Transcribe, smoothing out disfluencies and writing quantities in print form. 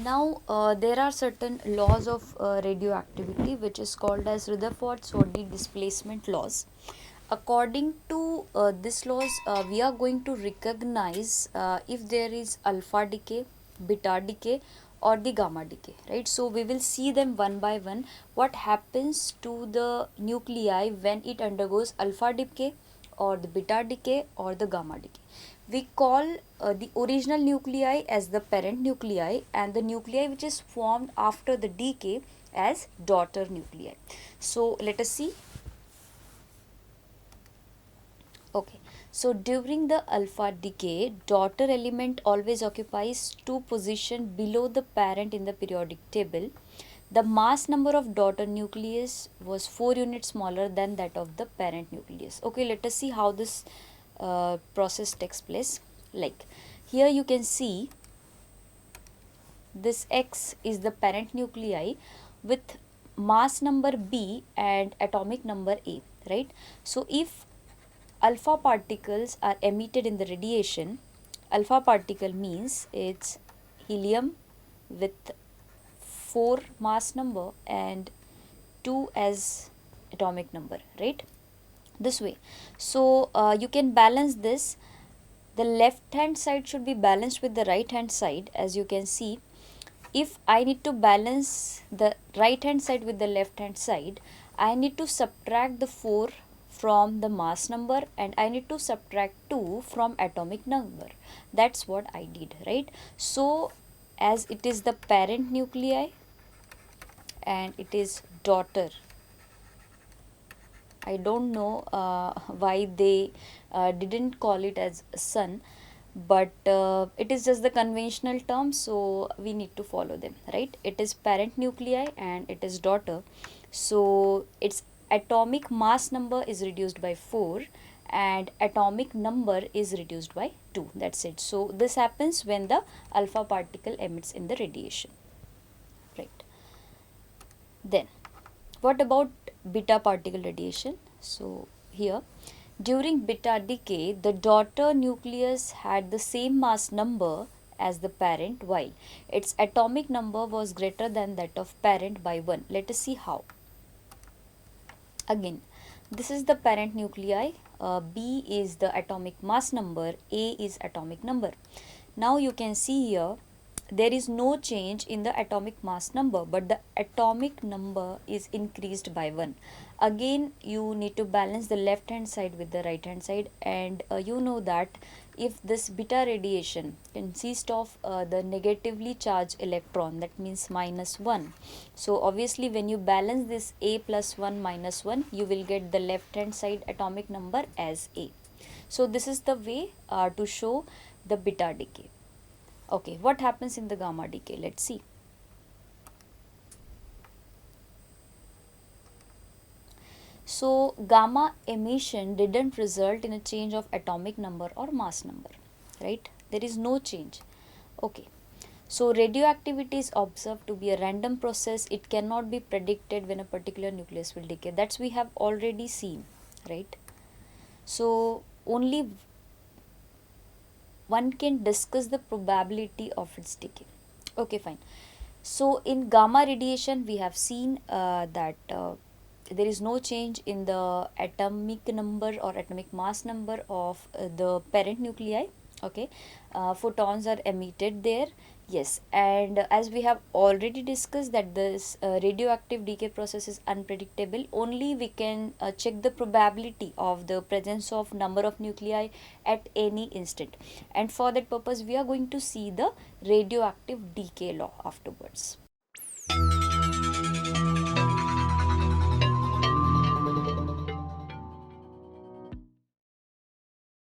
Now there are certain laws of radioactivity which is called as Rutherford-Soddy displacement laws. According to this laws, we are going to recognize if there is alpha decay, beta decay, or the gamma decay, right? So we will see them one by one. What happens to the nuclei when it undergoes alpha decay, or the beta decay, or the gamma decay? We call the original nuclei as the parent nuclei, and the nuclei which is formed after the decay as daughter nuclei. So let us see. Okay, so during the alpha decay, daughter element always occupies two positions below the parent in the periodic table. The mass number of daughter nucleus was 4 units smaller than that of the parent nucleus. Okay, let us see how this process takes place. Like here you can see this X is the parent nuclei with mass number B and atomic number A, right? So if alpha particles are emitted in the radiation, alpha particle means it's helium with 4 mass number and 2 as atomic number, right? This way. So you can balance this. The left hand side should be balanced with the right hand side. As you can see, if I need to balance the right hand side with the left hand side, I need to subtract the 4 from the mass number and I need to subtract 2 from atomic number. That's what I did, right? So as it is the parent nuclei and it is daughter, I don't know why they didn't call it as son, but it is just the conventional term, so we need to follow them, right? It is parent nuclei and it is daughter, so its atomic mass number is reduced by 4 and atomic number is reduced by 2. That's it. So this happens when the alpha particle emits in the radiation, right? Then what about beta particle radiation? So here, during beta decay, the daughter nucleus had the same mass number as the parent, while its atomic number was greater than that of parent by 1. Let us see how. Again, this is the parent nuclei, B is the atomic mass number, A is atomic number. Now you can see here there is no change in the atomic mass number, but the atomic number is increased by 1. Again, you need to balance the left hand side with the right hand side, and you know that if this beta radiation consists of the negatively charged electron, that means minus 1. So obviously when you balance this A plus 1 minus 1, you will get the left hand side atomic number as A. So this is the way to show the beta decay. Okay, what happens in the gamma decay? Let's see. So gamma emission didn't result in a change of atomic number or mass number, right? There is no change. Okay. So radioactivity is observed to be a random process. It cannot be predicted when a particular nucleus will decay. That's we have already seen, right? So only one can discuss the probability of its decay. Okay, fine. So in gamma radiation, we have seen that there is no change in the atomic number or atomic mass number of the parent nuclei. Okay, photons are emitted there. Yes, and as we have already discussed that this radioactive decay process is unpredictable. Only we can check the probability of the presence of number of nuclei at any instant, and for that purpose we are going to see the radioactive decay law afterwards.